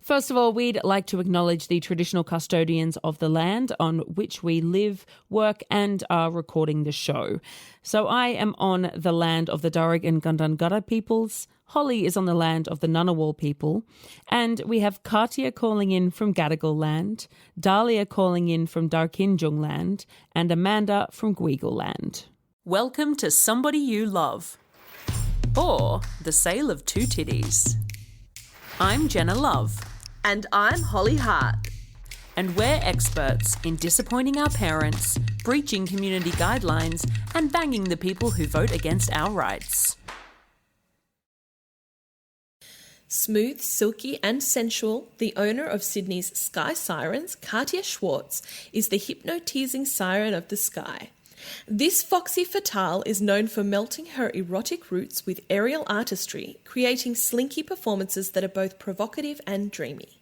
First of all, we'd like to acknowledge the traditional custodians of the land on which we live, work and are recording the show. So I am on the land of the Darug and Gundungurra peoples, Holly is on the land of the Ngunnawal people, and we have Katia calling in from Gadigal land, Dahlia calling in from Darkinjung land, and Amanda from Gweagal land. Welcome to Somebody You Love, or The Sale of Two Titties. I'm Jenna Love. And I'm Holly Hart. And we're experts in disappointing our parents, breaching community guidelines, and banging the people who vote against our rights. Smooth, silky and sensual, the owner of Sydney's Sky Sirens, Katia Schwartz, is the hypnotising siren of the sky. This foxy fatale is known for melting her erotic roots with aerial artistry, creating slinky performances that are both provocative and dreamy.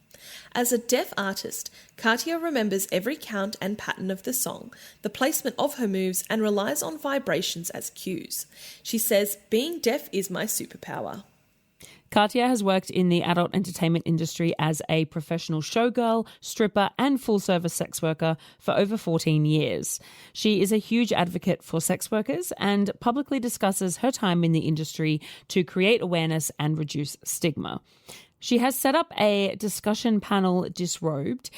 As a deaf artist, Katia remembers every count and pattern of the song, the placement of her moves, and relies on vibrations as cues. She says, "Being deaf is my superpower." Katia has worked in the adult entertainment industry as a professional showgirl, stripper and full-service sex worker for over 14 years. She is a huge advocate for sex workers and publicly discusses her time in the industry to create awareness and reduce stigma. She has set up a discussion panel, Disrobed,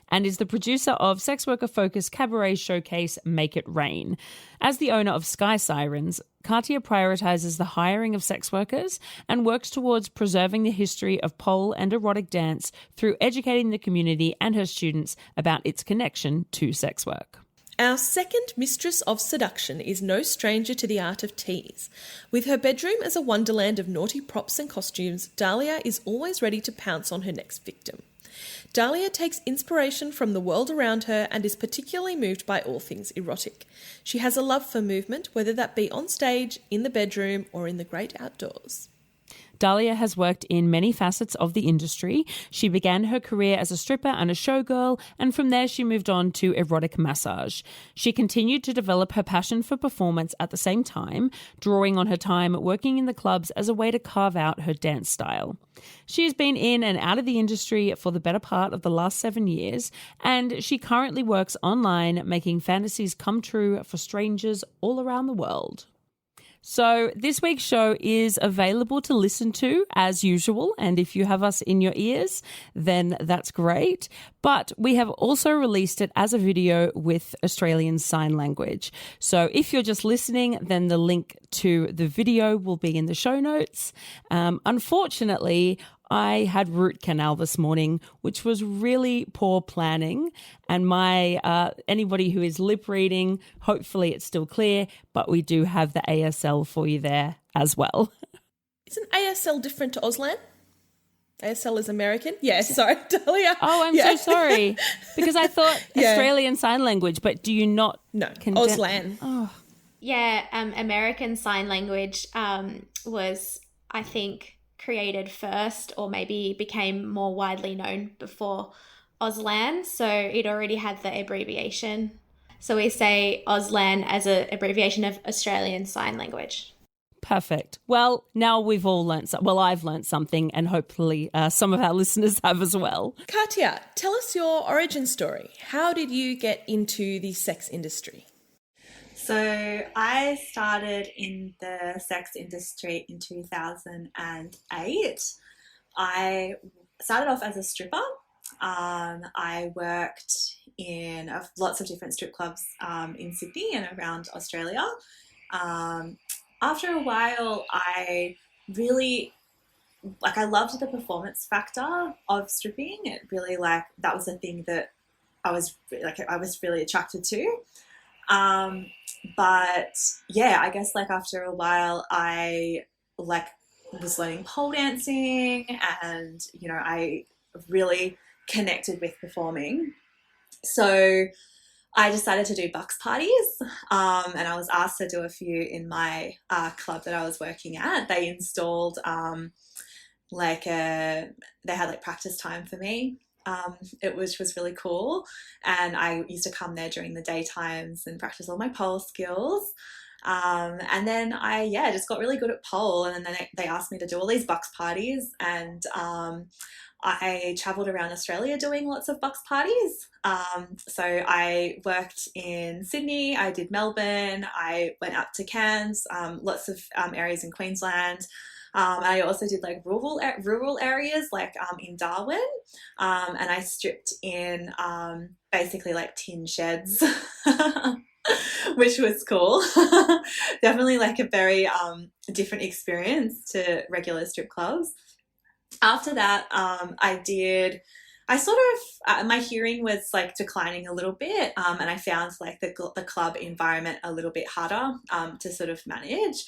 and is the producer of sex worker-focused cabaret showcase Make It Rain. As the owner of Sky Sirens, Katia prioritises the hiring of sex workers and works towards preserving the history of pole and erotic dance through educating the community and her students about its connection to sex work. Our second mistress of seduction is no stranger to the art of tease. With her bedroom as a wonderland of naughty props and costumes, Dahlia is always ready to pounce on her next victim. Dahlia takes inspiration from the world around her and is particularly moved by all things erotic. She has a love for movement, whether that be on stage, in the bedroom, or in the great outdoors. Dahlia has worked in many facets of the industry. She began her career as a stripper and a showgirl, and from there she moved on to erotic massage. She continued to develop her passion for performance at the same time, drawing on her time working in the clubs as a way to carve out her dance style. She has been in and out of the industry for the better part of the last 7 years, and she currently works online making fantasies come true for strangers all around the world. So this week's show is available to listen to as usual, and if you have us in your ears, then that's great. But we have also released it as a video with Australian Sign Language. So if you're just listening, then the link to the video will be in the show notes. Unfortunately, I had root canal this morning, which was really poor planning. And anybody who is lip reading, hopefully it's still clear, but we do have the ASL for you there as well. Isn't ASL different to Auslan? ASL is American? Yeah, sorry, Dahlia. Oh, I'm so sorry. Because I thought Australian Sign Language, but do you not? No, Auslan. Oh. Yeah, American Sign Language was, I think, created first, or maybe became more widely known before Auslan. So it already had the abbreviation. So we say Auslan as an abbreviation of Australian Sign Language. Perfect. Well, now we've all learnt I've learnt something, and hopefully some of our listeners have as well. Katia, tell us your origin story. How did you get into the sex industry? So I started in the sex industry in 2008. I started off as a stripper. I worked in lots of different strip clubs in Sydney and around Australia. After a while, I really, I loved the performance factor of stripping. It really, that was a thing that I was really attracted to. But yeah, I guess after a while I was learning pole dancing, and I really connected with performing. So I decided to do bucks parties, and I was asked to do a few in my club that I was working at. They installed they had practice time for me. Which was really cool, and I used to come there during the daytimes and practice all my pole skills, and then I just got really good at pole, and then they asked me to do all these bucks parties, and I travelled around Australia doing lots of bucks parties. So I worked in Sydney, I did Melbourne, I went up to Cairns, lots of areas in Queensland. I also did like rural areas like in Darwin, and I stripped in basically like tin sheds, which was cool. Definitely like a very different experience to regular strip clubs. After that, my hearing was like declining a little bit, and I found like the club environment a little bit harder to sort of manage.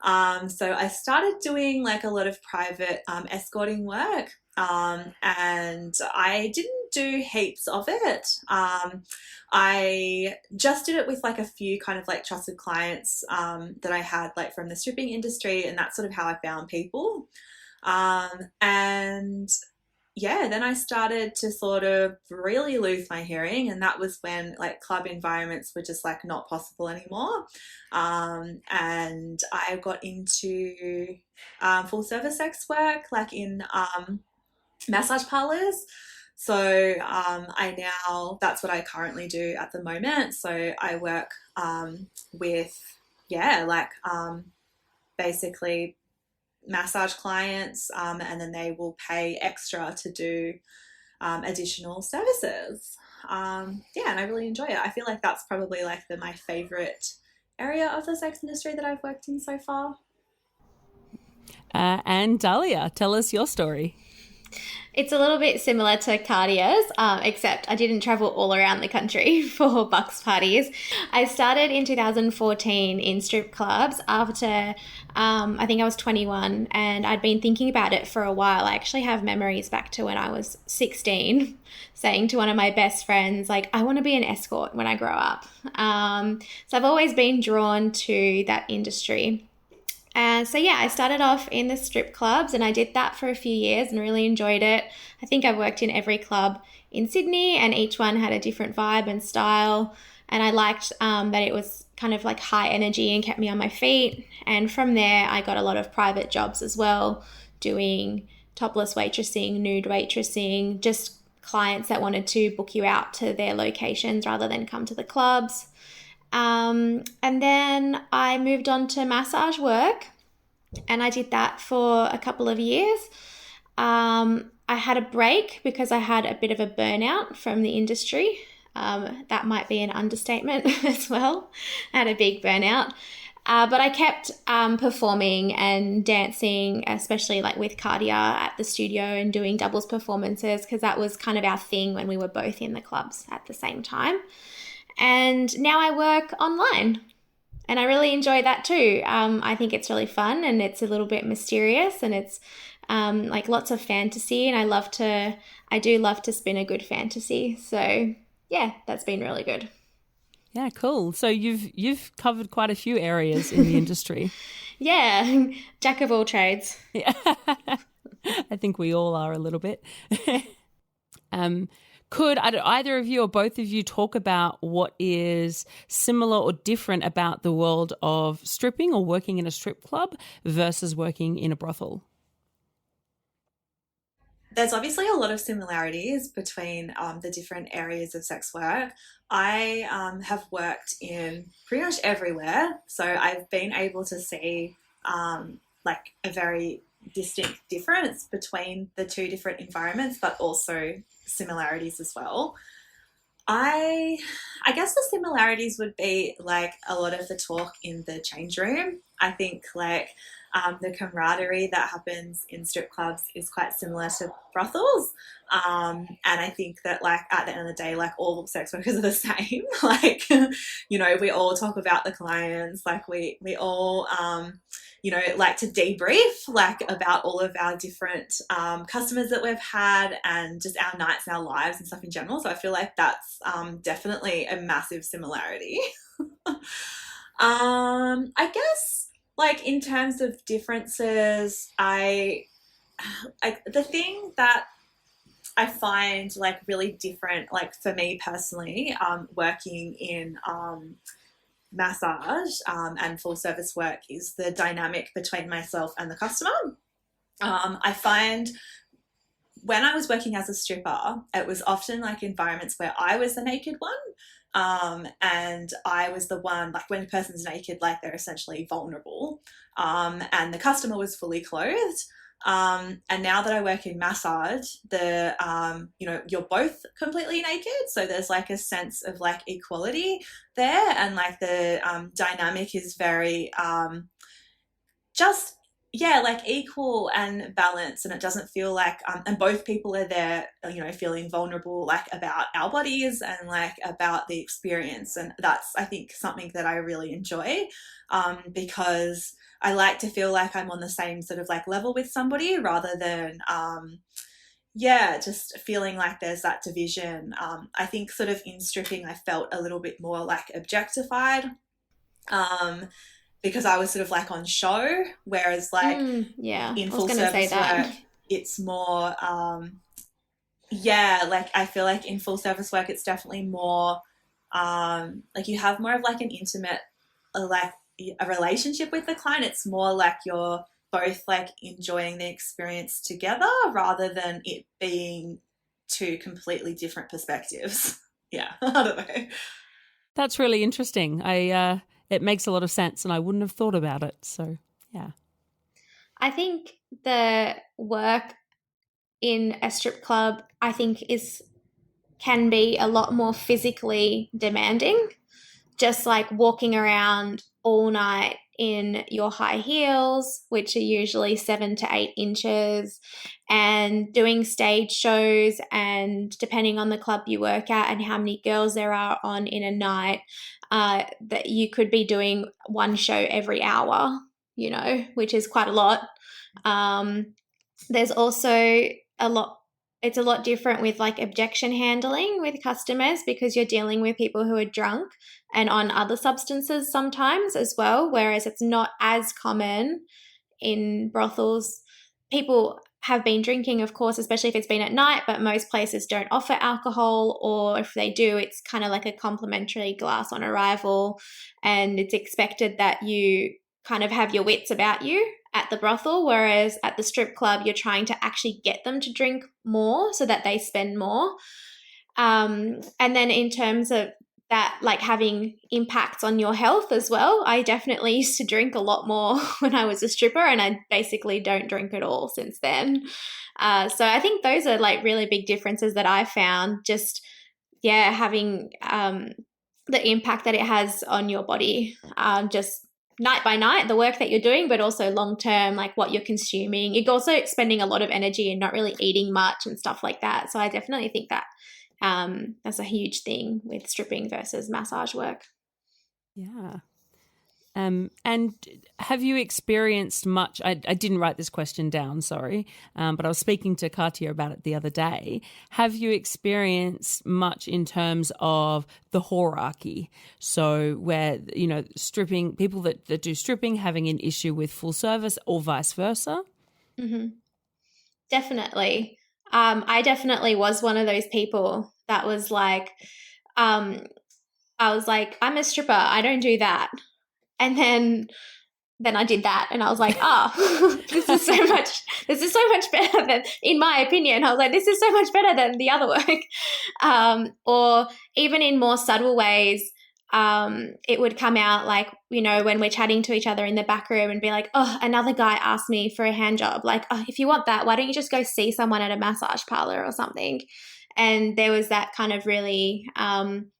So I started doing like a lot of private escorting work, and I didn't do heaps of it. I just did it with like a few kind of like trusted clients that I had like from the stripping industry, and that's sort of how I found people. And yeah, then I started to sort of really lose my hearing, and that was when like club environments were just like not possible anymore. And I got into full service sex work, like in massage parlors. So that's what I currently do at the moment. So I work with, basically massage clients, and then they will pay extra to do additional services. And I really enjoy it. I feel like that's probably like my favorite area of the sex industry that I've worked in so far. And Dahlia, tell us your story. It's a little bit similar to Katia's, except I didn't travel all around the country for bucks parties. I started in 2014 in strip clubs after I think I was 21, and I'd been thinking about it for a while. I actually have memories back to when I was 16, saying to one of my best friends, like, I want to be an escort when I grow up. So I've always been drawn to that industry. And so, I started off in the strip clubs, and I did that for a few years and really enjoyed it. I think I worked in every club in Sydney, and each one had a different vibe and style. And I liked that it was kind of like high energy and kept me on my feet. And from there, I got a lot of private jobs as well, doing topless waitressing, nude waitressing, just clients that wanted to book you out to their locations rather than come to the clubs. And then I moved on to massage work, and I did that for a couple of years. I had a break because I had a bit of a burnout from the industry. That might be an understatement as well. I had a big burnout. But I kept performing and dancing, especially like with Katia at the studio and doing doubles performances, because that was kind of our thing when we were both in the clubs at the same time. And now I work online, and I really enjoy that too. I think it's really fun, and it's a little bit mysterious, and it's like lots of fantasy, and I do love to spin a good fantasy. So that's been really good. Yeah, cool. So you've covered quite a few areas in the industry. Yeah, jack of all trades. Yeah. I think we all are a little bit. Could either of you or both of you talk about what is similar or different about the world of stripping or working in a strip club versus working in a brothel? There's obviously a lot of similarities between the different areas of sex work. I have worked in pretty much everywhere, so I've been able to see like a very distinct difference between the two different environments, but also similarities as well. I guess the similarities would be like a lot of the talk in the change room. I think like the camaraderie that happens in strip clubs is quite similar to brothels. And I think that like at the end of the day, like all sex workers are the same. Like, you know, we all talk about the clients, like we all, you know, like to debrief like about all of our different customers that we've had and just our nights and our lives and stuff in general. So I feel like that's definitely a massive similarity. I guess like in terms of differences, the thing that I find like really different, like for me personally, working in massage and full service work is the dynamic between myself and the customer. I find when I was working as a stripper, it was often like environments where I was the naked one. And I was the one, like when a person's naked, like they're essentially vulnerable. And the customer was fully clothed. And now that I work in massage, you're both completely naked. So there's like a sense of like equality there. And like the dynamic is very like equal and balanced, and it doesn't feel like and both people are there, feeling vulnerable like about our bodies and like about the experience. And that's, I think, something that I really enjoy, because I like to feel like I'm on the same sort of like level with somebody, rather than just feeling like there's that division. I think sort of in stripping I felt a little bit more like objectified, because I was sort of like on show, whereas like in full service work, it's more, like I feel like in full service work, it's definitely more, like you have more of like an intimate, like a relationship with the client. It's more like you're both like enjoying the experience together, rather than it being two completely different perspectives. Yeah, I don't know. That's really interesting. It makes a lot of sense, and I wouldn't have thought about it. So, yeah. I think the work in a strip club, I think, can be a lot more physically demanding. Just like walking around all night in your high heels, which are usually 7 to 8 inches, and doing stage shows, and depending on the club you work at and how many girls there are on in a night, that you could be doing one show every hour, which is quite a lot. There's also it's a lot different with like objection handling with customers, because you're dealing with people who are drunk and on other substances sometimes as well, whereas it's not as common in brothels. People have been drinking, of course, especially if it's been at night, but most places don't offer alcohol, or if they do, it's kind of like a complimentary glass on arrival, and it's expected that you kind of have your wits about you at the brothel, whereas at the strip club, you're trying to actually get them to drink more so that they spend more. And then in terms of that, like having impacts on your health as well, I definitely used to drink a lot more when I was a stripper, and I basically don't drink at all since then. So I think those are like really big differences that I found, just, having the impact that it has on your body, just night by night, the work that you're doing, but also long term, like what you're consuming. You're also expending a lot of energy and not really eating much and stuff like that. So I definitely think that that's a huge thing with stripping versus massage work. Yeah. And have you experienced much, I didn't write this question down, sorry, but I was speaking to Katia about it the other day. Have you experienced much in terms of the hierarchy? So where, stripping, people that do stripping having an issue with full service, or vice versa? Mm-hmm. Definitely. I definitely was one of those people that was like, I was like, I'm a stripper, I don't do that. And then I did that, and I was like, this is so much better than, in my opinion, I was like, this is so much better than the other work. Or even in more subtle ways, it would come out like, when we're chatting to each other in the back room and be like, oh, another guy asked me for a hand job. Like, oh, if you want that, why don't you just go see someone at a massage parlor or something? And there was that kind of really kind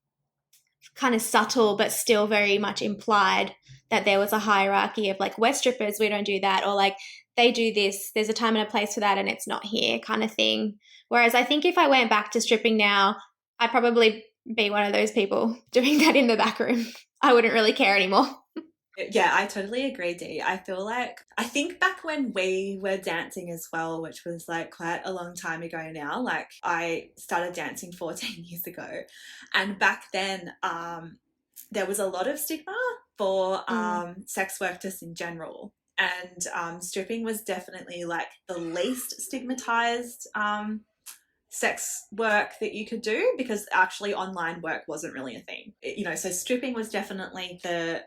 of subtle but still very much implied that there was a hierarchy of like, we're strippers, we don't do that, or like they do this, there's a time and a place for that and it's not here kind of thing. Whereas I think if I went back to stripping now, I'd probably be one of those people doing that in the back room. I wouldn't really care anymore. Yeah, I totally agree, Dee. I think back when we were dancing as well, which was like quite a long time ago now, like I started dancing 14 years ago. And back then, there was a lot of stigma for sex work just in general. And stripping was definitely like the least stigmatized sex work that you could do, because actually online work wasn't really a thing. So stripping was definitely the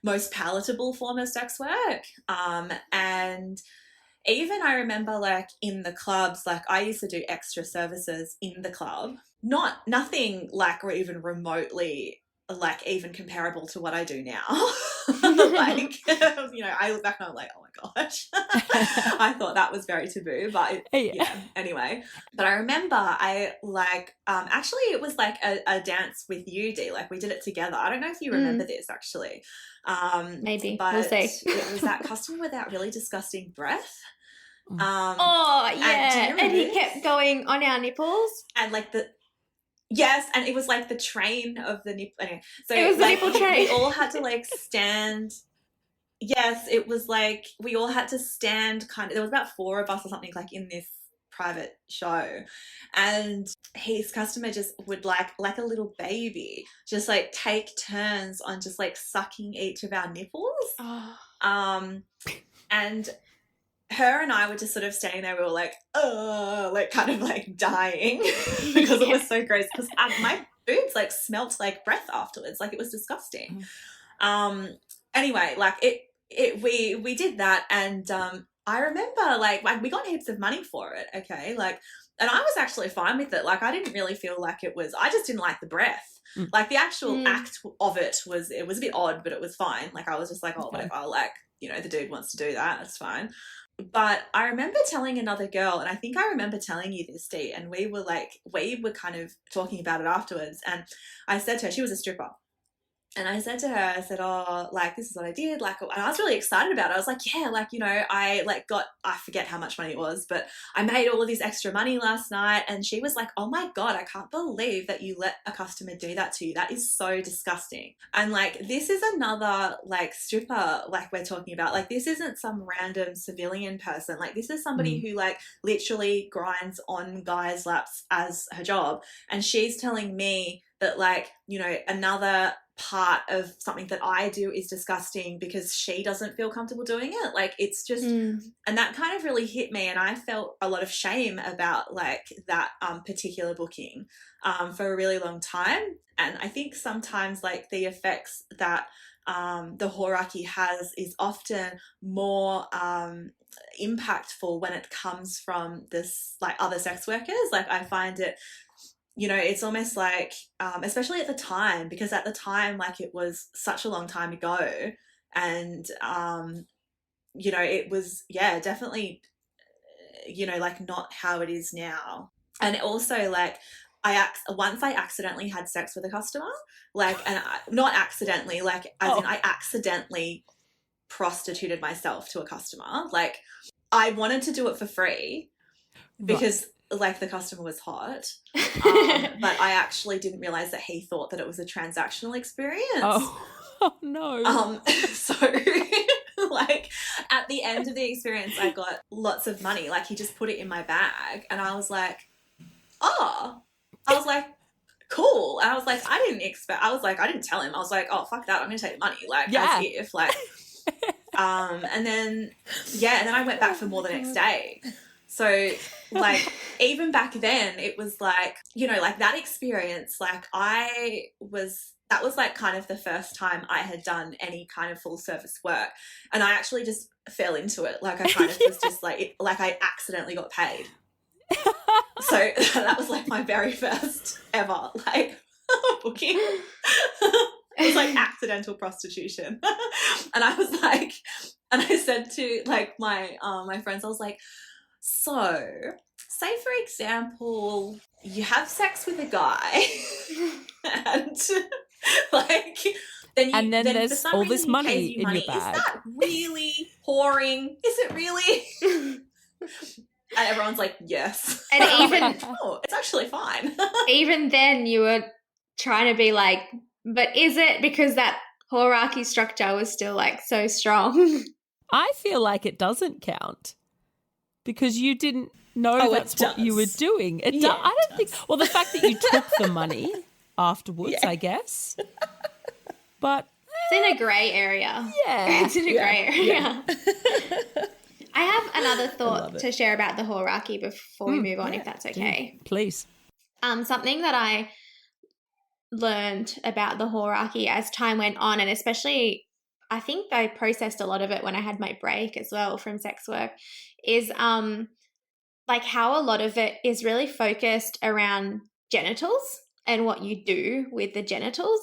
most palatable form of sex work. And even I remember like in the clubs, like I used to do extra services in the club, nothing like or even remotely like even comparable to what I do now. Like, I look back and I'm like, oh my gosh, I thought that was very taboo, but anyway. But I remember actually it was like a dance with you, Dee, like we did it together. I don't know if you remember this actually. Maybe, but we'll see. It was that customer with that really disgusting breath. And he kept going on our nipples. And like yes, and it was like the train of the nipple. Anyway, so it was the nipple train. We all had to like stand. Yes, it was like we all had to stand there was about 4 of us or something like in this private show, and his customer just would like a little baby just like take turns on just like sucking each of our nipples. And her and I were just sort of standing there. We were like, like kind of like dying because it was so gross. Because my boobs like smelt like breath afterwards. Like it was disgusting. Anyway, like we did that, and I remember like we got heaps of money for it. Okay, like, and I was actually fine with it. Like I didn't really feel like it was. I just didn't like the breath. Like the actual act of it was a bit odd, but it was fine. Like I was just like, oh, whatever. Like the dude wants to do that. That's fine. But I remember telling another girl, and I think I remember telling you this, Dee, and we were kind of talking about it afterwards, and I said to her, she was a stripper, and I said to her, I said, oh, like, this is what I did, like, and I was really excited about it. I was like, yeah, like, I forget how much money it was, but I made all of this extra money last night, and she was like, oh my God, I can't believe that you let a customer do that to you. That is so disgusting. And like, this is another like stripper, like we're talking about, like this isn't some random civilian person. Like this is somebody who like literally grinds on guys' laps as her job. And she's telling me that like, another part of something that I do is disgusting because she doesn't feel comfortable doing it. Like it's just and that kind of really hit me, and I felt a lot of shame about like that particular booking for a really long time. And I think sometimes like the effects that the hierarchy has is often more impactful when it comes from this like other sex workers. Like I find it, it's almost like, especially at the time, because at the time, like it was such a long time ago, and, it was, definitely, like not how it is now. And also like once I accidentally had sex with a customer, like, and not accidentally, like as in I accidentally prostituted myself to a customer. Like I wanted to do it for free because like the customer was hot, but I actually didn't realize that he thought that it was a transactional experience. Oh no. So like at the end of the experience I got lots of money. Like he just put it in my bag, and I was like, cool. And I was like, I didn't tell him. I was like, oh fuck that, I'm gonna take the money, like as if like and then I went back for more the next day. So like even back then it was like, like that experience, like that was like kind of the first time I had done any kind of full service work, and I actually just fell into it. Like I kind of was just like, like I accidentally got paid. So that was like my very first ever like booking. It was like accidental prostitution. And I was like, and I said to like my friends, I was like, so say for example you have sex with a guy and like then there's all this money in your bag. Is that really whoring? Is it really? And everyone's like, yes. And even like, oh, it's actually fine. Even then you were trying to be like, but is it? Because that hierarchy structure was still like so strong. I feel like it doesn't count because you didn't know that's what you were doing. I don't think. Well, the fact that you took the money afterwards, I guess. But it's in a grey area. Yeah, it's in a grey area. I have another thought to share about the hierarchy before we move on, if that's okay. Please. Something that I learned about the hierarchy as time went on, and especially I think I processed a lot of it when I had my break as well from sex work, is like how a lot of it is really focused around genitals and what you do with the genitals.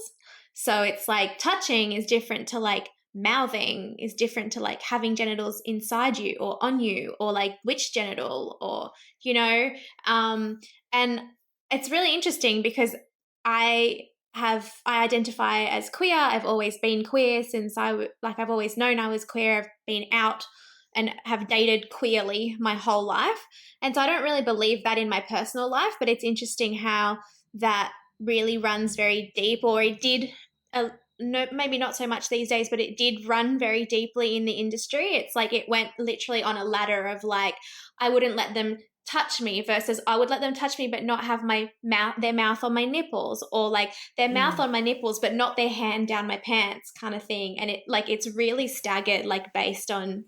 So it's like touching is different to like mouthing, is different to like having genitals inside you or on you, or like which genital, or, you know, and it's really interesting because I identify as queer. I've always been queer since I've always known I was queer. I've been out and have dated queerly my whole life. And so I don't really believe that in my personal life, but it's interesting how that really runs very deep, or it did, no, maybe not so much these days, but it did run very deeply in the industry. It's like it went literally on a ladder of like, I wouldn't let them touch me versus I would let them touch me but not have their mouth on my nipples, or like their mouth on my nipples but not their hand down my pants, kind of thing. And it like it's really staggered, like based on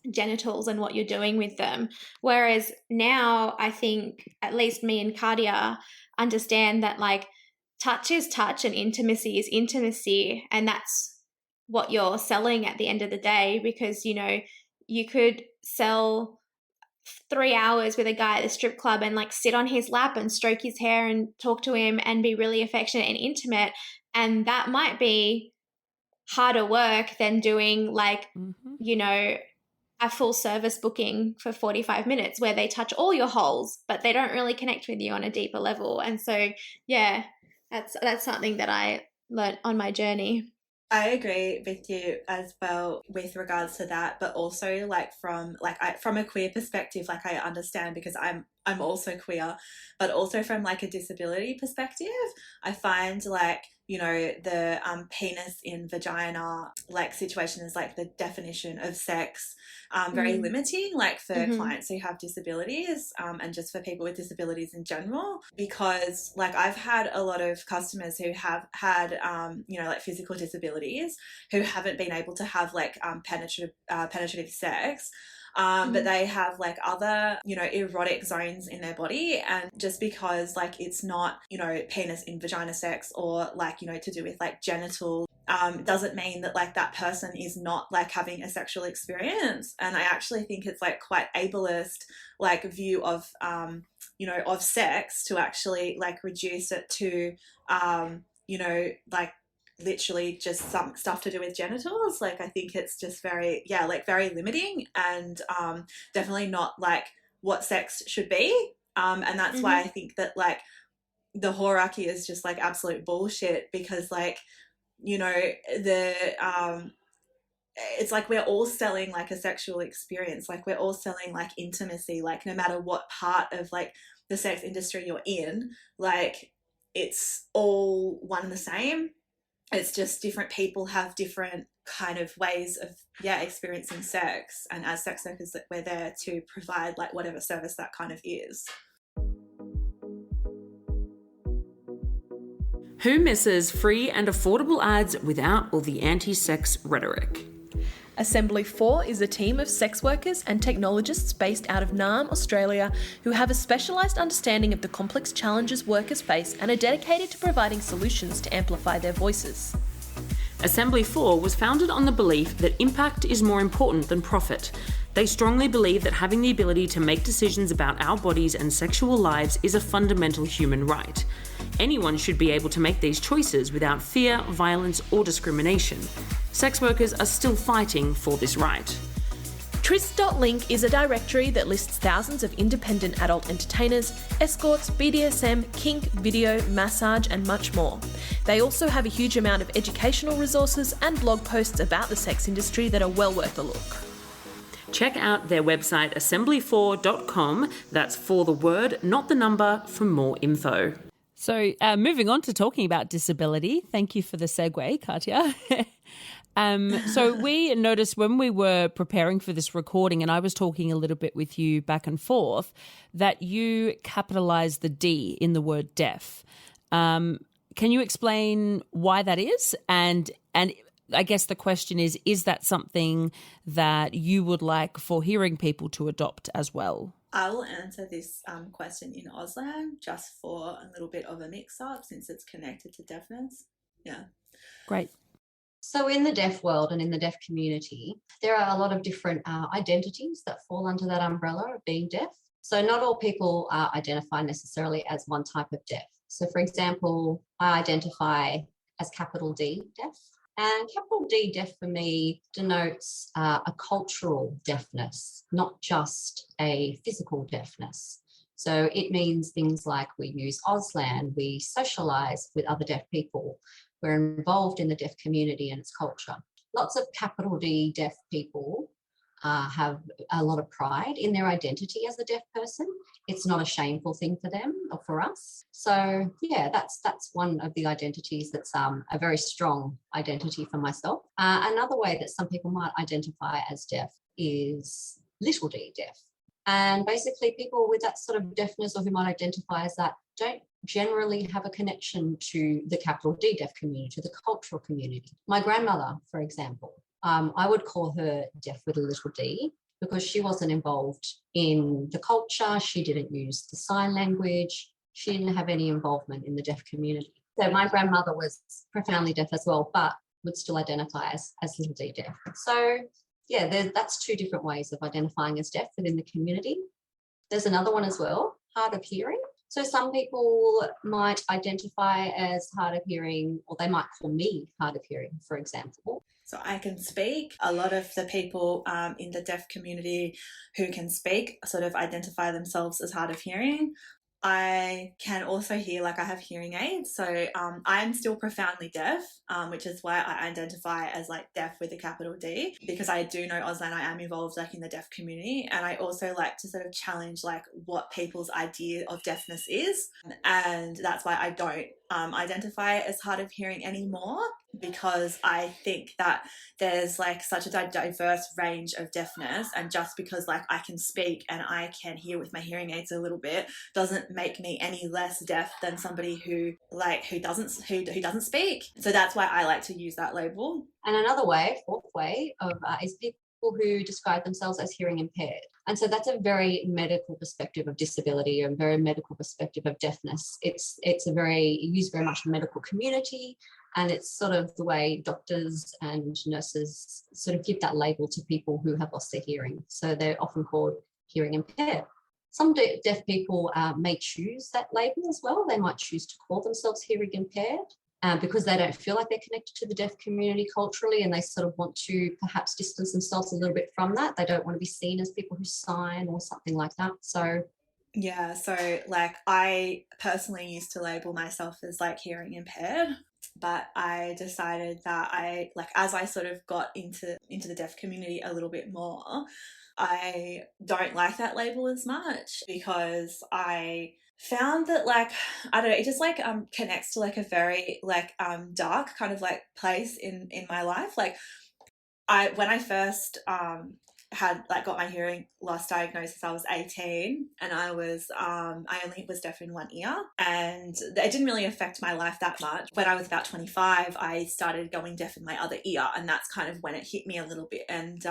genitals and what you're doing with them. Whereas now I think at least me and Katia understand that like touch is touch and intimacy is intimacy, and that's what you're selling at the end of the day. Because, you know, you could sell 3 hours with a guy at the strip club and like sit on his lap and stroke his hair and talk to him and be really affectionate and intimate, and that might be harder work than doing like you know, a full service booking for 45 minutes where they touch all your holes but they don't really connect with you on a deeper level. And so yeah, that's something that I learned on my journey. I agree with you as well with regards to that, but also like from a queer perspective, like I understand because I'm also queer, but also from like a disability perspective, I find like, you know, the penis in vagina like situation is like the definition of sex very limiting, like for clients who have disabilities and just for people with disabilities in general. Because like I've had a lot of customers who have had you know, like physical disabilities who haven't been able to have like penetrative sex. But they have like other, you know, erotic zones in their body, and just because like it's not, you know, penis in vagina sex or like, you know, to do with like genital, doesn't mean that like that person is not like having a sexual experience. And I actually think it's like quite ableist like view of you know, of sex to actually like reduce it to you know, like literally just some stuff to do with genitals. Like I think it's just very very limiting, and definitely not like what sex should be, and that's why I think that like the hierarchy is just like absolute bullshit, because like, you know, it's like we're all selling like a sexual experience, like we're all selling like intimacy, like no matter what part of like the sex industry you're in, like it's all one and the same. It's just different people have different kind of ways of experiencing sex, and as sex workers that we're there to provide like whatever service that kind of is. Who misses free and affordable ads without all the anti-sex rhetoric? Assembly 4 is a team of sex workers and technologists based out of Naarm, Australia, who have a specialised understanding of the complex challenges workers face and are dedicated to providing solutions to amplify their voices. Assembly 4 was founded on the belief that impact is more important than profit. They strongly believe that having the ability to make decisions about our bodies and sexual lives is a fundamental human right. Anyone should be able to make these choices without fear, violence, or discrimination. Sex workers are still fighting for this right. Tryst.link is a directory that lists thousands of independent adult entertainers, escorts, BDSM, kink, video, massage, and much more. They also have a huge amount of educational resources and blog posts about the sex industry that are well worth a look. Check out their website assembly4.com, that's for the word, not the number, for more info. So moving on to talking about disability, thank you for the segue, Katia. So we noticed when we were preparing for this recording, and I was talking a little bit with you back and forth, that you capitalised the D in the word deaf. Can you explain why that is? And I guess the question is that something that you would like for hearing people to adopt as well? I will answer this question in Auslan just for a little bit of a mix-up since it's connected to deafness. Yeah. Great. So in the deaf world and in the deaf community, there are a lot of different identities that fall under that umbrella of being deaf. So not all people identify necessarily as one type of deaf. So for example, I identify as capital D deaf. And capital D deaf for me denotes a cultural deafness, not just a physical deafness. So it means things like we use Auslan, we socialise with other deaf people, we're involved in the deaf community and its culture. Lots of capital D deaf people have a lot of pride in their identity as a deaf person. It's not a shameful thing for them or for us. So yeah, that's one of the identities that's a very strong identity for myself. Another way that some people might identify as deaf is little d deaf. And basically people with that sort of deafness or who might identify as that don't generally have a connection to the capital D deaf community, to the cultural community. My grandmother, for example, I would call her deaf with a little d because she wasn't involved in the culture. She didn't use the sign language. She didn't have any involvement in the deaf community. So my grandmother was profoundly deaf as well, but would still identify as little d deaf. So yeah, that's two different ways of identifying as deaf within the community. There's another one as well, hard of hearing. So some people might identify as hard of hearing, or they might call me hard of hearing, for example. So I can speak. A lot of the people in the deaf community who can speak sort of identify themselves as hard of hearing. I can also hear, like I have hearing aids, so I'm still profoundly deaf, which is why I identify as like deaf with a capital D, because I do know Auslan, I am involved like in the deaf community, and I also like to sort of challenge like what people's idea of deafness is, and that's why I don't identify as hard of hearing anymore, because I think that there's like such a diverse range of deafness, and just because like I can speak and I can hear with my hearing aids a little bit doesn't make me any less deaf than somebody who doesn't speak. So that's why I like to use that label. And another way, fourth way, is people who describe themselves as hearing impaired. And so that's a very medical perspective of disability, a very medical perspective of deafness. It's used very much in the medical community, and it's sort of the way doctors and nurses sort of give that label to people who have lost their hearing. So they're often called hearing impaired. Some deaf people may choose that label as well. They might choose to call themselves hearing impaired because they don't feel like they're connected to the deaf community culturally, and they sort of want to perhaps distance themselves a little bit from that. They don't want to be seen as people who sign or something like that. So yeah, so like I personally used to label myself as like hearing impaired, but I decided that as I sort of got into the deaf community a little bit more, I don't like that label as much, because I found that like, I don't know, it just like connects to like a very like dark kind of like place in my life. Like when I first had like got my hearing loss diagnosis, I was 18, and I only was deaf in one ear, and it didn't really affect my life that much. When I was about 25, I started going deaf in my other ear, and that's kind of when it hit me a little bit. And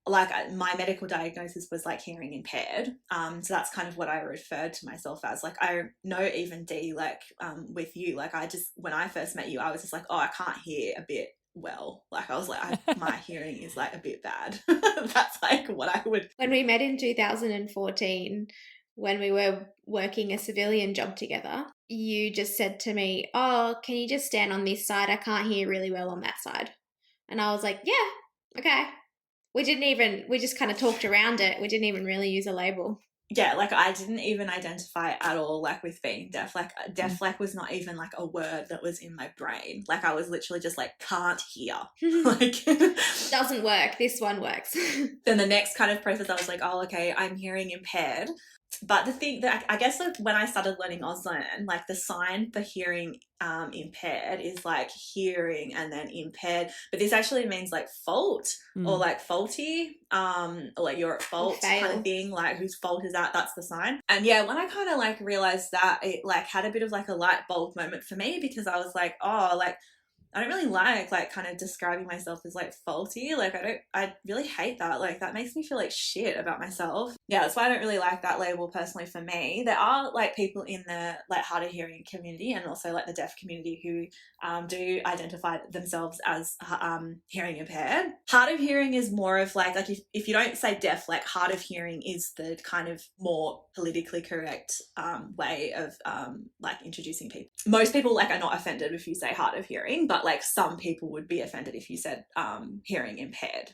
like my medical diagnosis was like hearing impaired, so that's kind of what I referred to myself as. Like I know even D, like with you, like when I first met you, I was just like, oh, I can't hear a bit well. Like I was like, my hearing is like a bit bad. That's like what I would. When we met in 2014, when we were working a civilian job together, you just said to me, oh, can you just stand on this side? I can't hear really well on that side. And I was like, yeah, okay. We just kind of talked around it. We didn't even really use a label. Yeah, like I didn't even identify at all like with being deaf. Like deaf like was not even like a word that was in my brain. Like I was literally just like can't hear. Like doesn't work. This one works. Then the next kind of process I was like, oh, okay, I'm hearing impaired. But the thing that I guess like when I started learning Auslan, like the sign for hearing impaired is like hearing and then impaired, but this actually means like fault or like faulty, or like you're at fault kind of thing, like whose fault is that's the sign. And yeah, when I kind of like realized that, it like had a bit of like a light bulb moment for me, because I was like, oh, like I don't really like kind of describing myself as like faulty. Like I really hate that. Like that makes me feel like shit about myself. Yeah, that's why I don't really like that label personally for me. There are like people in the like hard of hearing community and also like the deaf community who do identify themselves as hearing impaired. Hard of hearing is more of like if you don't say deaf, like hard of hearing is the kind of more politically correct way of like introducing people. Most people like are not offended if you say hard of hearing, but like some people would be offended if you said hearing impaired.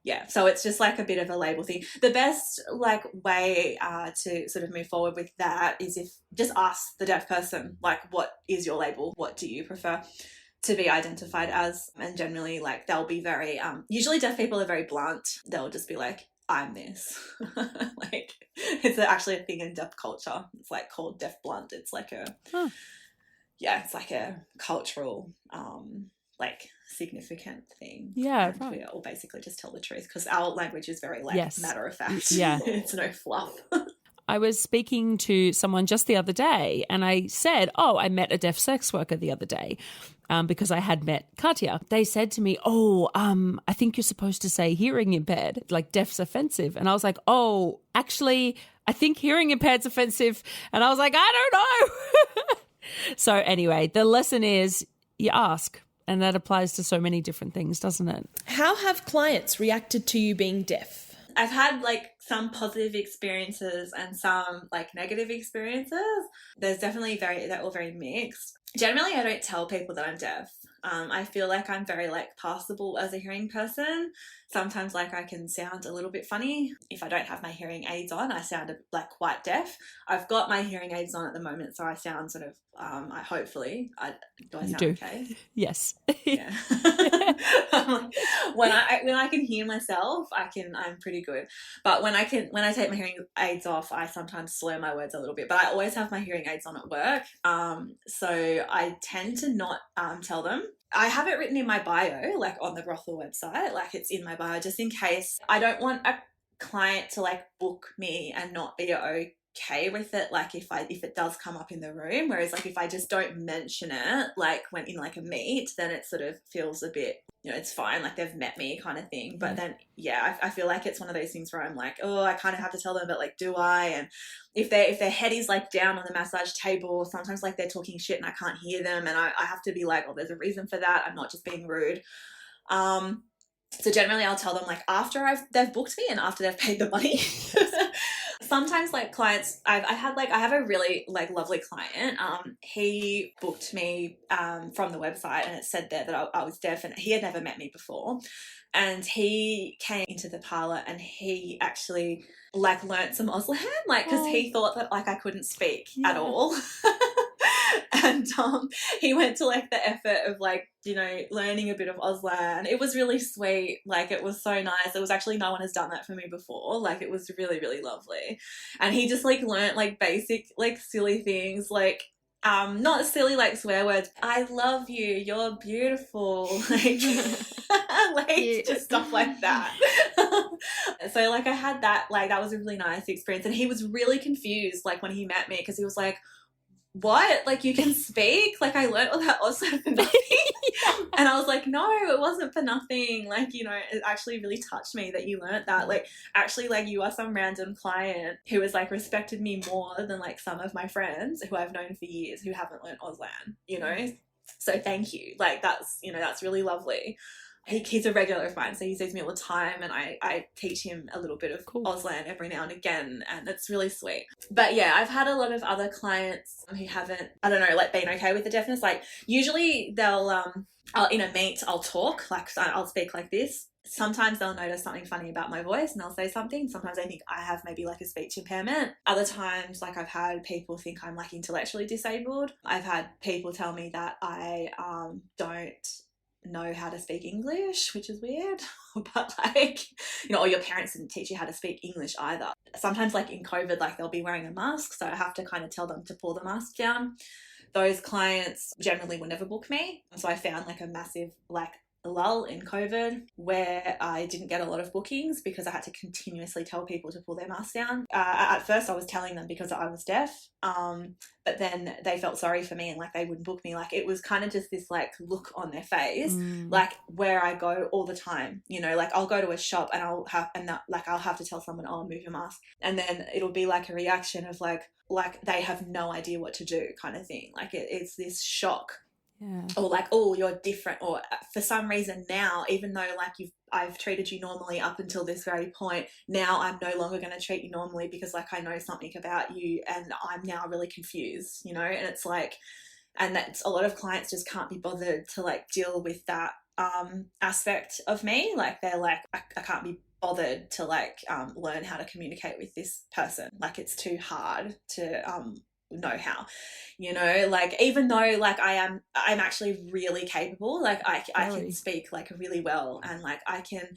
Yeah, so it's just like a bit of a label thing. The best like way to sort of move forward with that is if just ask the deaf person, like, what is your label? What do you prefer to be identified as? And generally like they'll be very usually deaf people are very blunt. They'll just be like, I'm this. Like it's actually a thing in deaf culture. It's like called deaf blunt. It's like it's like a cultural like significant thing. Yeah, and right. we all basically just tell the truth because our language is very like matter of fact. Yeah. It's no fluff. I was speaking to someone just the other day and I said, I met a deaf sex worker the other day because I had met Katia. They said to me, I think you're supposed to say hearing impaired, like deaf's offensive. And I was like, actually, I think hearing impaired's offensive. And I was like, I don't know. So anyway, the lesson is you ask. And that applies to so many different things, doesn't it? How have clients reacted to you being deaf? I've had like some positive experiences and some like negative experiences. There's definitely they're all very mixed. Generally, I don't tell people that I'm deaf. I feel like I'm very like passable as a hearing person. Sometimes like I can sound a little bit funny. If I don't have my hearing aids on, I sound like quite deaf. I've got my hearing aids on at the moment, so I sound sort of I sound okay? Yes. Yeah. when I can hear myself, I'm pretty good. But when I take my hearing aids off, I sometimes slur my words a little bit. But I always have my hearing aids on at work. So I tend to not tell them. I have it written in my bio, like on the brothel website, like it's in my bio, just in case. I don't want a client to like book me and not be okay with it, like if it does come up in the room. Whereas like if I just don't mention it, like when in like a meet, then it sort of feels a bit, it's fine, like they've met me kind of thing. But then I feel like it's one of those things where I'm like, I kind of have to tell them, but like, do I? And if their head is like down on the massage table, sometimes like they're talking shit and I can't hear them, and I have to be like, there's a reason for that, I'm not just being rude. So generally I'll tell them like after they've booked me and after they've paid the money. Sometimes like clients, I have a really like lovely client. He booked me from the website, and it said there that I was deaf, and he had never met me before. And he came into the parlour and he actually like learnt some Auslan, like because he thought that like I couldn't speak at all. And he went to like the effort of like, learning a bit of Auslan. It was really sweet. Like it was so nice. It was actually, no one has done that for me before. Like it was really, really lovely. And he just like learnt like basic, like silly things, like not silly like swear words. I love you. You're beautiful. Like, like just stuff like that. So like I had that, like that was a really nice experience. And he was really confused like when he met me, because he was like, what? Like you can speak? Like I learned all that Auslan for nothing. And I was like, no, it wasn't for nothing. Like, it actually really touched me that you learnt that. Like actually, like you are some random client who has like respected me more than like some of my friends who I've known for years who haven't learnt Auslan, So thank you. Like that's, that's really lovely. He's a regular of mine, so he sees me all the time, and I teach him a little bit of Auslan every now and again, and it's really sweet. But yeah, I've had a lot of other clients who haven't, I don't know, like been okay with the deafness. Like usually they'll, in a meet, I'll talk, like I'll speak like this. Sometimes they'll notice something funny about my voice and they'll say something. Sometimes they think I have maybe like a speech impairment. Other times, like I've had people think I'm like intellectually disabled. I've had people tell me that I don't know how to speak English, which is weird. But like, or your parents didn't teach you how to speak English either. Sometimes like in COVID, like they'll be wearing a mask, so I have to kind of tell them to pull the mask down. Those clients generally will never book me. So I found like a massive like lull in COVID where I didn't get a lot of bookings because I had to continuously tell people to pull their masks down. At first I was telling them because I was deaf, but then they felt sorry for me and like they wouldn't book me. Like it was kind of just this like look on their face, like where I go all the time, you know, like I'll go to a shop and I'll have to tell someone, oh, move your mask, and then it'll be like a reaction of like they have no idea what to do kind of thing. Like it's this shock. Yeah. Or like, oh, you're different, or for some reason now, even though like I've treated you normally up until this very point, now I'm no longer going to treat you normally because like I know something about you and I'm now really confused, you know. And it's like, and that's a lot of clients just can't be bothered to like deal with that aspect of me. Like they're like, I can't be bothered to like learn how to communicate with this person. Like it's too hard to know how, you know, like even though like I'm actually really capable, like I can speak like really well, and like I can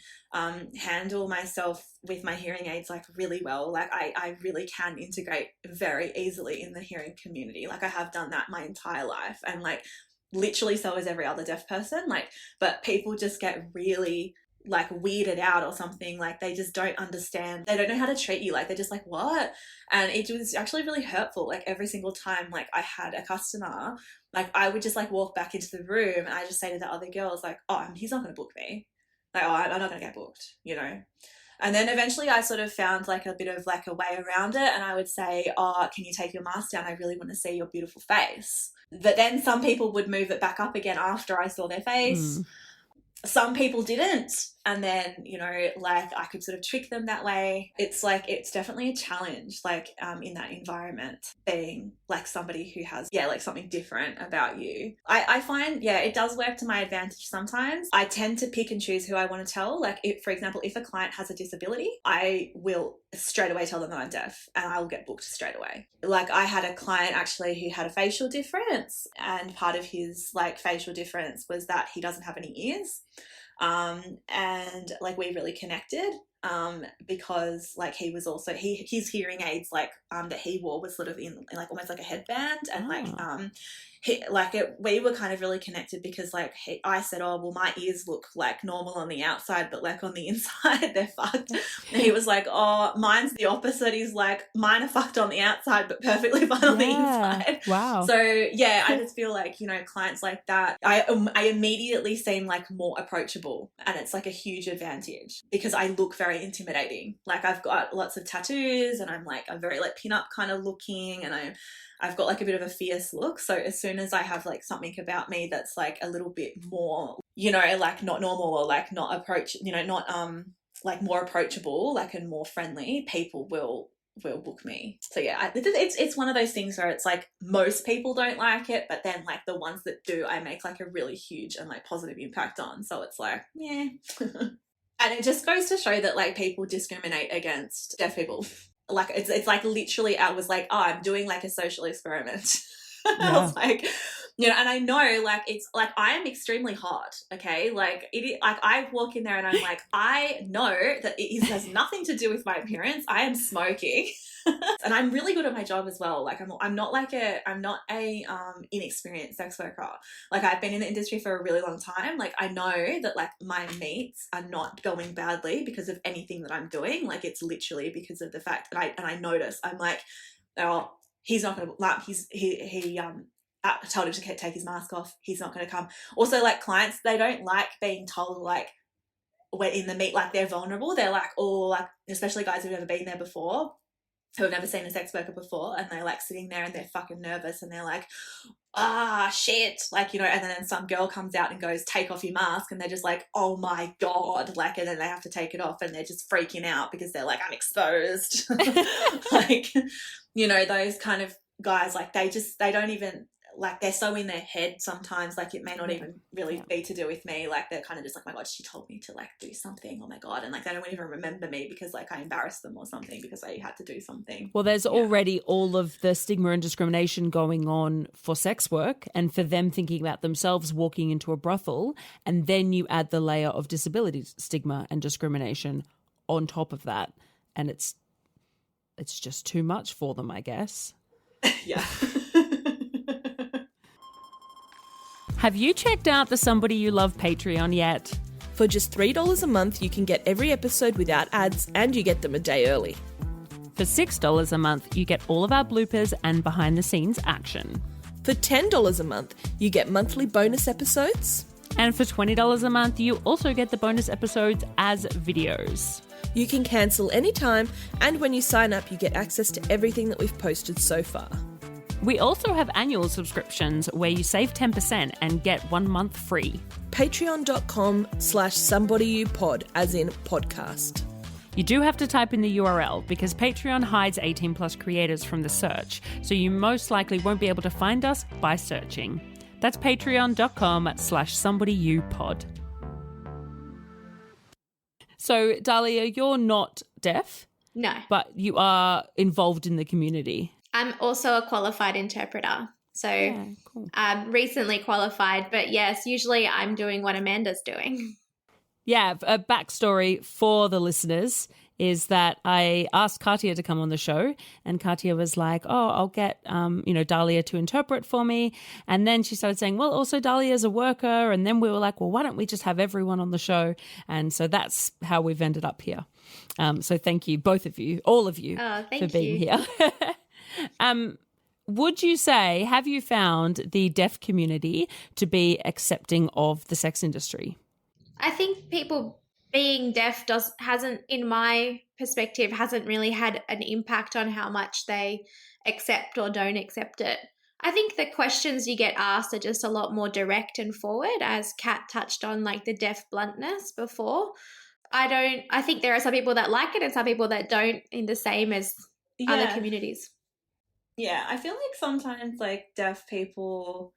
handle myself with my hearing aids like really well. Like I really can integrate very easily in the hearing community. Like I have done that my entire life, and like literally so is every other deaf person. Like, but people just get really like weirded out or something, like they just don't understand, they don't know how to treat you, like they're just like, what? And it was actually really hurtful. Like every single time like I had a customer, like I would just like walk back into the room and I just say to the other girls like, oh, he's not going to book me, like, oh, I'm not going to get booked, you know. And then eventually I sort of found like a bit of like a way around it, and I would say, oh, can you take your mask down, I really want to see your beautiful face. But then some people would move it back up again after I saw their face. Some people didn't, and then, you know, like I could sort of trick them that way. It's like, it's definitely a challenge, like in that environment, being like somebody who has, yeah, like something different about you. I find, yeah, it does work to my advantage sometimes. I tend to pick and choose who I want to tell. Like if, for example, if a client has a disability, I will straight away tell them that I'm deaf and I will get booked straight away. Like I had a client actually who had a facial difference, and part of his like facial difference was that he doesn't have any ears. And like we really connected because like he was also his hearing aids like that he wore was sort of in like almost like a headband, and we were kind of really connected because like I said, oh well, my ears look like normal on the outside but like on the inside they're fucked. And he was like, oh, mine's the opposite. He's like, mine are fucked on the outside but perfectly fine on the inside. Wow. So yeah, I just feel like, you know, clients like that, I immediately seem like more approachable, and it's like a huge advantage because I look very intimidating. Like I've got lots of tattoos and I'm very like pin-up kind of looking, and I've got like a bit of a fierce look. So as soon as I have like something about me that's like a little bit more, you know, like not normal or like not like more approachable, like and more friendly, people will book me. So yeah, it's one of those things where it's like most people don't like it, but then like the ones that do, I make like a really huge and like positive impact on. So it's like, yeah. And it just goes to show that like people discriminate against deaf people. Like it's like literally I was like, oh, I'm doing like a social experiment. I was like, you know, and I know like it's like I am extremely hot, okay? Like like I walk in there and I'm like, I know that it has nothing to do with my appearance. I am smoking. And I'm really good at my job as well. Like I'm not a inexperienced sex worker. Like I've been in the industry for a really long time. Like I know that like my meets are not going badly because of anything that I'm doing. Like it's literally because of the fact that I notice I'm like, oh, he's not going to like I told him to take his mask off. He's not going to come. Also, like clients, they don't like being told like when in the meet like they're vulnerable. They're like, oh, like especially guys who've never been there before, who have never seen a sex worker before, and they're like sitting there and they're fucking nervous and they're like, shit, like, you know, and then some girl comes out and goes, take off your mask, and they're just like, oh my God, like, and then they have to take it off and they're just freaking out because they're like, I'm exposed. Like, you know, those kind of guys, like they don't even, like they're so in their head sometimes, like it may not even really be to do with me. Like they're kind of just like, my God, she told me to like do something. Oh my God. And like they don't even remember me because like I embarrassed them or something because I had to do something. Well, there's already all of the stigma and discrimination going on for sex work, and for them thinking about themselves walking into a brothel, and then you add the layer of disability stigma and discrimination on top of that, and it's just too much for them, I guess. Yeah. Have you checked out the Somebody You Love Patreon yet? For just $3 a month, you can get every episode without ads and you get them a day early. For $6 a month, you get all of our bloopers and behind-the-scenes action. For $10 a month, you get monthly bonus episodes. And for $20 a month, you also get the bonus episodes as videos. You can cancel anytime, and when you sign up, you get access to everything that we've posted so far. We also have annual subscriptions where you save 10% and get 1 month free. Patreon.com/somebodyyoupod, as in podcast. You do have to type in the URL because Patreon hides 18 plus creators from the search, so you most likely won't be able to find us by searching. That's patreon.com/somebodyyoupod. So, Dahlia, you're not deaf, No. but you are involved in the community. I'm also a qualified interpreter. So Cool. recently qualified, but yes, usually I'm doing what Amanda's doing. Yeah, a backstory for the listeners is that I asked Katia to come on the show, and Katia was like, oh, I'll get, Dahlia to interpret for me. And then she started saying, well, also Dahlia's a worker. And then we were like, well, why don't we just have everyone on the show? And so that's how we've ended up here. So thank you, both of you, all of you, for being here. Would you say, have you found the deaf community to be accepting of the sex industry? I think people being deaf hasn't, in my perspective, hasn't really had an impact on how much they accept or don't accept it. I think the questions you get asked are just a lot more direct and forward, as Kat touched on, like the deaf bluntness before. I think there are some people that like it and some people that don't, in the same as other communities. Yeah, I feel like sometimes like deaf people,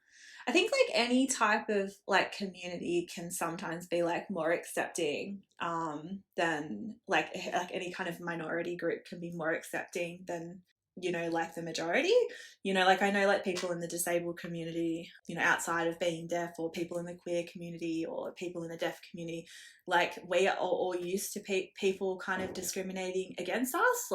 I think like any type of like community can sometimes be like more accepting than like any kind of minority group can be more accepting than, like the majority. Like I know like people in the disabled community, outside of being deaf, or people in the queer community or people in the deaf community, like we are all used to people kind of discriminating against us.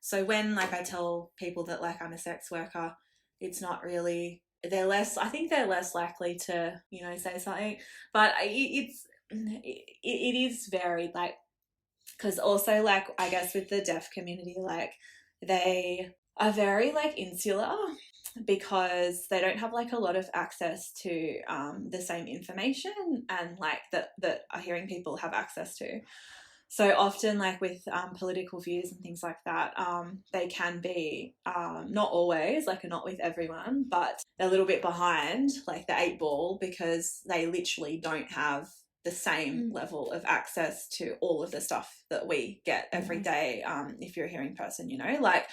So when like I tell people that like I'm a sex worker, it's not really, I think they're less likely to, say something, but it is varied, like, because also like, I guess with the deaf community, like they are very like insular because they don't have like a lot of access to the same information and like that our hearing people have access to. So often, like with political views and things like that, they can be, not always, like not with everyone, but a little bit behind, like the 8 ball, because they literally don't have the same level of access to all of the stuff that we get every day. If you're a hearing person, like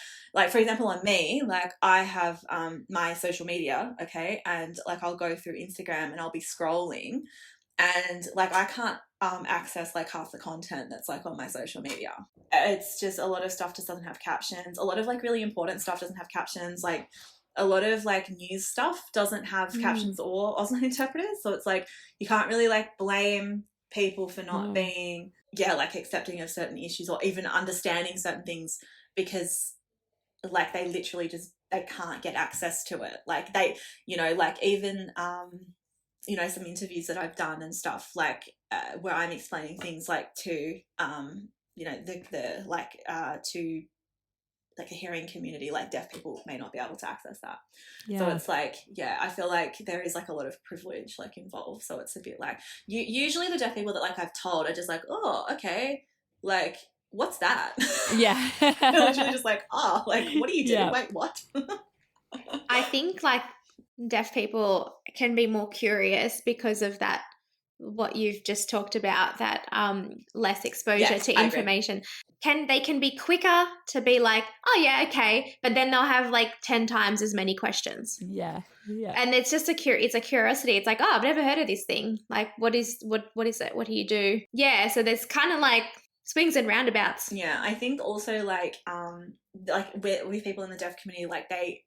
for example, on me, like I have my social media, okay, and like I'll go through Instagram and I'll be scrolling. And like I can't access like half the content that's like on my social media. It's just a lot of stuff just doesn't have captions. A lot of like really important stuff doesn't have captions. Like a lot of like news stuff doesn't have captions or Auslan interpreters. So it's like you can't really like blame people for not being like accepting of certain issues or even understanding certain things, because like they literally just they can't get access to it. Like they, like even some interviews that I've done and stuff, like where I'm explaining things like to the like to like a hearing community, like deaf people may not be able to access that. So it's like, I feel like there is like a lot of privilege like involved. So it's a bit like usually the deaf people that like I've told are just like, oh, okay, like what's that? Yeah. They're literally just like, oh, like what do you do? Yeah. Wait, what? I think like deaf people can be more curious because of that, what you've just talked about, that less exposure to information. They can be quicker to be like, oh yeah, okay, but then they'll have like 10 times as many questions. Yeah. And it's just it's a curiosity. It's like, oh, I've never heard of this thing. Like, what is it? What do you do? Yeah, so there's kind of like swings and roundabouts. Yeah, I think also like with people in the deaf community, like they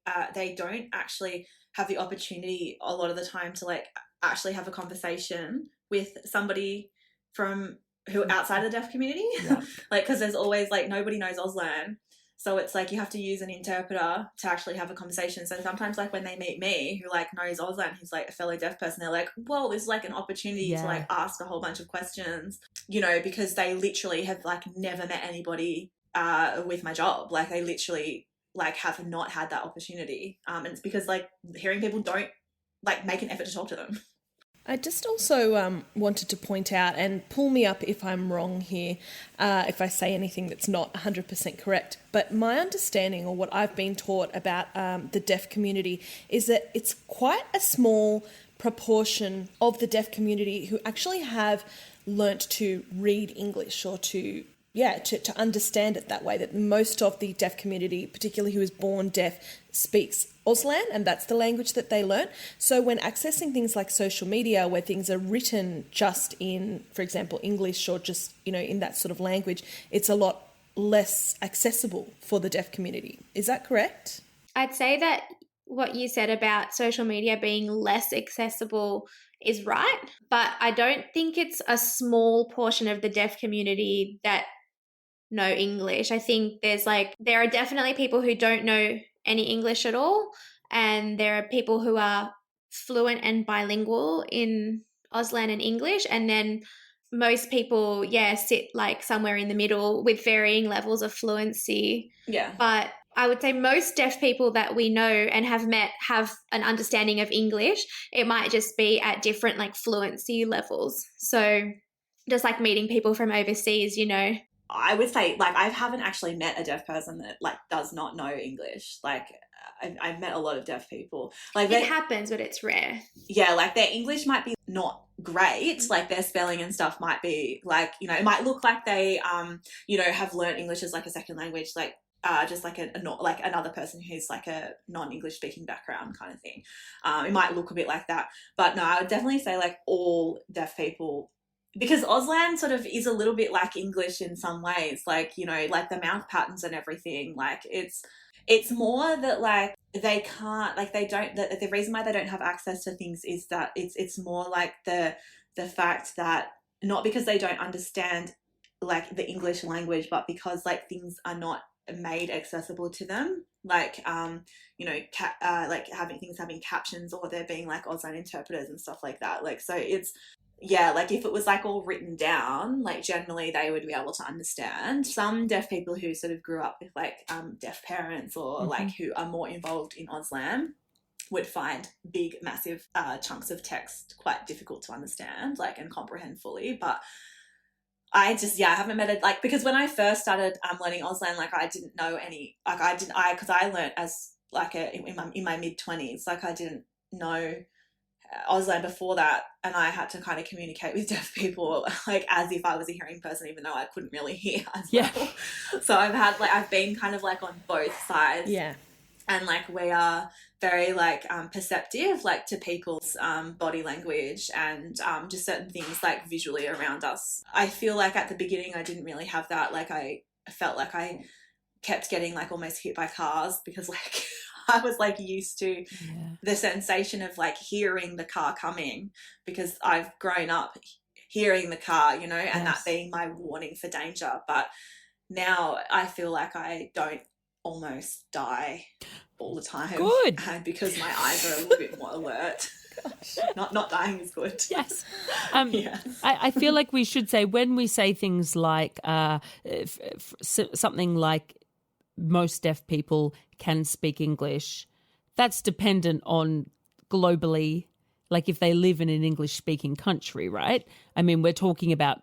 don't actually have the opportunity a lot of the time to like actually have a conversation with somebody from who outside of the deaf community. Like because there's always like nobody knows Auslan, So it's like you have to use an interpreter to actually have a conversation. So sometimes like when they meet me, who like knows Auslan, who's like a fellow deaf person, they're like, well, this is like an opportunity to like ask a whole bunch of questions, you know, because they literally have like never met anybody with my job. Like they literally like have not had that opportunity. And it's because like hearing people don't like make an effort to talk to them. I just also wanted to point out, and pull me up if I'm wrong here, if I say anything that's not 100% correct, but my understanding, or what I've been taught about the deaf community, is that it's quite a small proportion of the deaf community who actually have learnt to read English or to understand it that way, that most of the deaf community, particularly who is born deaf, speaks Auslan, and that's the language that they learn. So when accessing things like social media, where things are written just in, for example, English, or just, you know, in that sort of language, it's a lot less accessible for the deaf community. Is that correct? I'd say that what you said about social media being less accessible is right, but I don't think it's a small portion of the deaf community that know English. I think there are definitely people who don't know any English at all, and there are people who are fluent and bilingual in Auslan and English, and then most people sit like somewhere in the middle with varying levels of fluency. But I would say most deaf people that we know and have met have an understanding of English. It might just be at different like fluency levels. So just like meeting people from overseas, you know. I would say, like, I haven't actually met a deaf person that, like, does not know English. Like, I've met a lot of deaf people. Like, it happens, but it's rare. Yeah, like, their English might be not great. Like, their spelling and stuff might be, like, you know, it might look like they, you know, have learnt English as, like, a second language, like, just like like another person who's, like, a non-English speaking background kind of thing. It might look a bit like that. But, no, I would definitely say, like, all deaf people, because Auslan sort of is a little bit like English in some ways, like, you know, like the mouth patterns and everything. Like it's more that like they can't, like they don't, the reason why they don't have access to things is that it's more like the fact that not because they don't understand like the English language, but because like things are not made accessible to them. Like, you know, like having captions, or there being like Auslan interpreters and stuff like that. Like, so it's, yeah, like if it was like all written down, like generally they would be able to understand. Some deaf people who sort of grew up with like deaf parents, or like who are more involved in Auslan, would find big, massive chunks of text quite difficult to understand, like, and comprehend fully. But I haven't met it, like, because when I first started learning Auslan, like I didn't know any, like because I learnt as like in my mid-20s, like I didn't know Auslan before that, and I had to kind of communicate with deaf people like as if I was a hearing person, even though I couldn't really hear as well. So I've been kind of like on both sides. Yeah. And like we are very like perceptive like to people's body language and just certain things like visually around us. I feel like at the beginning I didn't really have that. Like I felt like I kept getting like almost hit by cars because like I was like used to the sensation of like hearing the car coming, because I've grown up hearing the car, you know, and that being my warning for danger. But now I feel like I don't almost die all the time. Good. Because my eyes are a little bit more alert. Gosh. Not dying is good. Yes. I feel like we should say, when we say things like something like most deaf people can speak English, that's dependent on globally, like if they live in an English-speaking country, right? I mean, we're talking about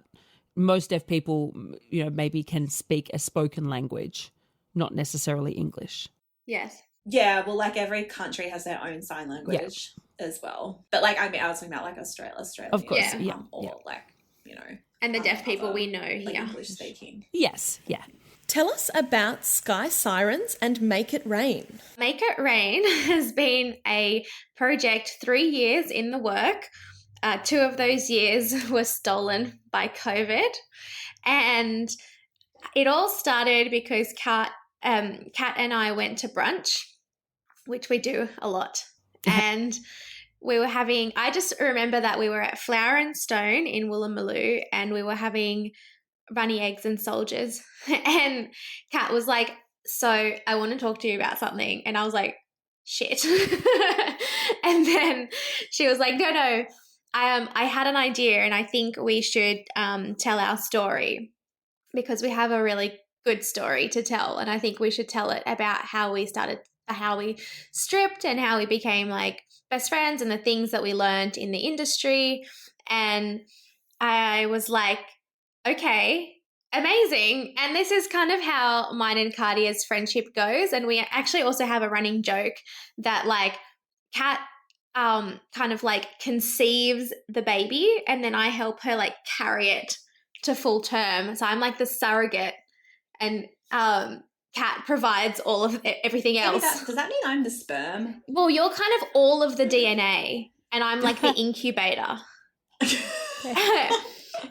most deaf people, you know, maybe can speak a spoken language, not necessarily English. Yes. Yeah, well, like every country has their own sign language as well. But like, I mean, I was talking about like Australia, of course, or like, you know. And the deaf people we know like here. English speaking. Yes, yeah. Tell us about Sky Sirens and Make It Rain. Make It Rain has been a project 3 years in the work. 2 of those years were stolen by COVID. And it all started because Kat and I went to brunch, which we do a lot. And we were having, I just remember that we were at Flower and Stone in Woolloomooloo, and we were having runny eggs and soldiers. And Kat was like, so I want to talk to you about something. And I was like, shit. And then she was like, no, I had an idea and I think we should tell our story because we have a really good story to tell. And I think we should tell it about how we stripped and how we became like best friends and the things that we learned in the industry. And I was like, okay, amazing. And this is kind of how mine and Katia's friendship goes. And we actually also have a running joke that like Kat kind of like conceives the baby and then I help her like carry it to full term. So I'm like the surrogate and Kat provides all of everything else. Does that mean I'm the sperm? Well, you're kind of all of the DNA and I'm like the incubator.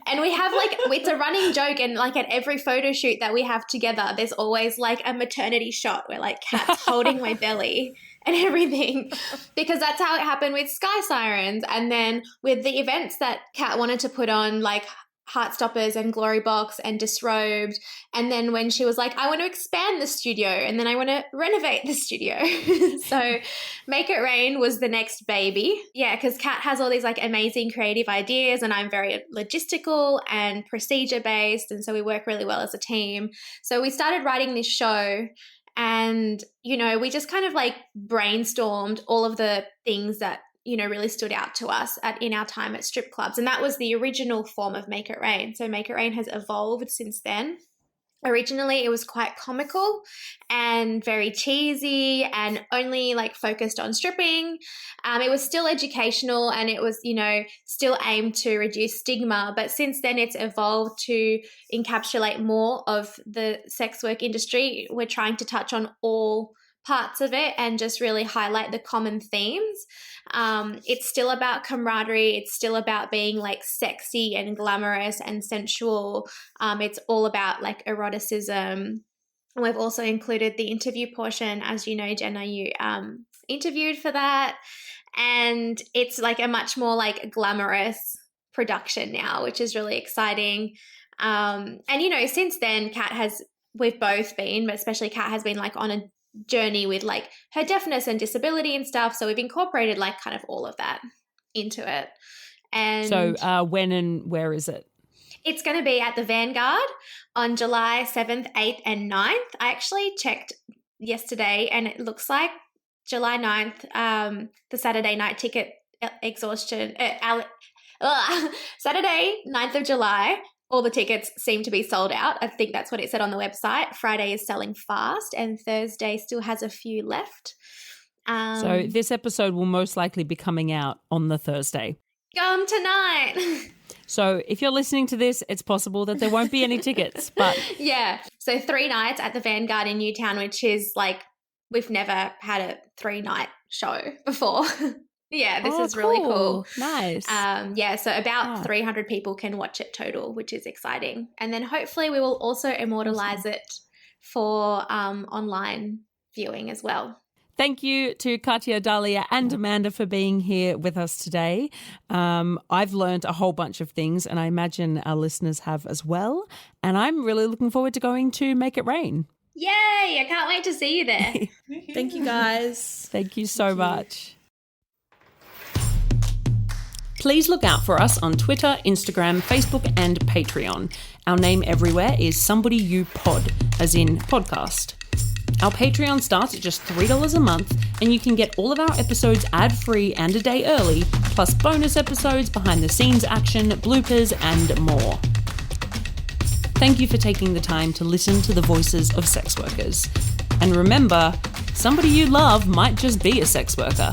And we have like, it's a running joke and like at every photo shoot that we have together, there's always like a maternity shot where like Kat's holding my belly and everything because that's how it happened with Sky Sirens. And then with the events that Kat wanted to put on like Heartstoppers and Glory Box and Disrobed. And then when she was like, I want to expand the studio and then I want to renovate the studio. So Make It Rain was the next baby. Yeah, because Kat has all these like amazing creative ideas and I'm very logistical and procedure based. And so we work really well as a team. So we started writing this show and, you know, we just kind of like brainstormed all of the things that you know, really stood out to us in our time at strip clubs. And that was the original form of Make It Rain. So Make It Rain has evolved since then. Originally, it was quite comical and very cheesy and only like focused on stripping. It was still educational and it was, you know, still aimed to reduce stigma. But since then, it's evolved to encapsulate more of the sex work industry. We're trying to touch on all parts of it and just really highlight the common themes. It's still about camaraderie. It's still about being like sexy and glamorous and sensual. It's all about like eroticism. We've also included the interview portion. As you know, Jenna, you interviewed for that. And it's like a much more like glamorous production now, which is really exciting. And, you know, since then, we've both been, but especially Kat has been like on a journey with like her deafness and disability and stuff. So we've incorporated like kind of all of that into it. And so when and where is it? It's going to be at the Vanguard on July 7th, 8th and 9th. I actually checked yesterday and it looks like July 9th, the Saturday night ticket exhaustion, Saturday, 9th of July, all the tickets seem to be sold out. I think that's what it said on the website. Friday is selling fast and Thursday still has a few left. So this episode will most likely be coming out on the Thursday. Come tonight. So if you're listening to this, it's possible that there won't be any tickets. But yeah. So 3 nights at the Vanguard in Newtown, which is like we've never had a 3-night show before. Yeah, this is really cool. Nice. Yeah, so about 300 people can watch it total, which is exciting. And then hopefully we will also immortalize it for online viewing as well. Thank you to Katia, Dahlia and Amanda for being here with us today. I've learned a whole bunch of things and I imagine our listeners have as well. And I'm really looking forward to going to Make It Rain. Yay! I can't wait to see you there. Thank you, guys. Thank you so much. Please look out for us on Twitter, Instagram, Facebook and Patreon. Our name everywhere is Somebody You Pod, as in podcast. Our Patreon starts at just $3 a month and you can get all of our episodes ad-free and a day early, plus bonus episodes, behind-the-scenes action, bloopers and more. Thank you for taking the time to listen to the voices of sex workers. And remember, somebody you love might just be a sex worker.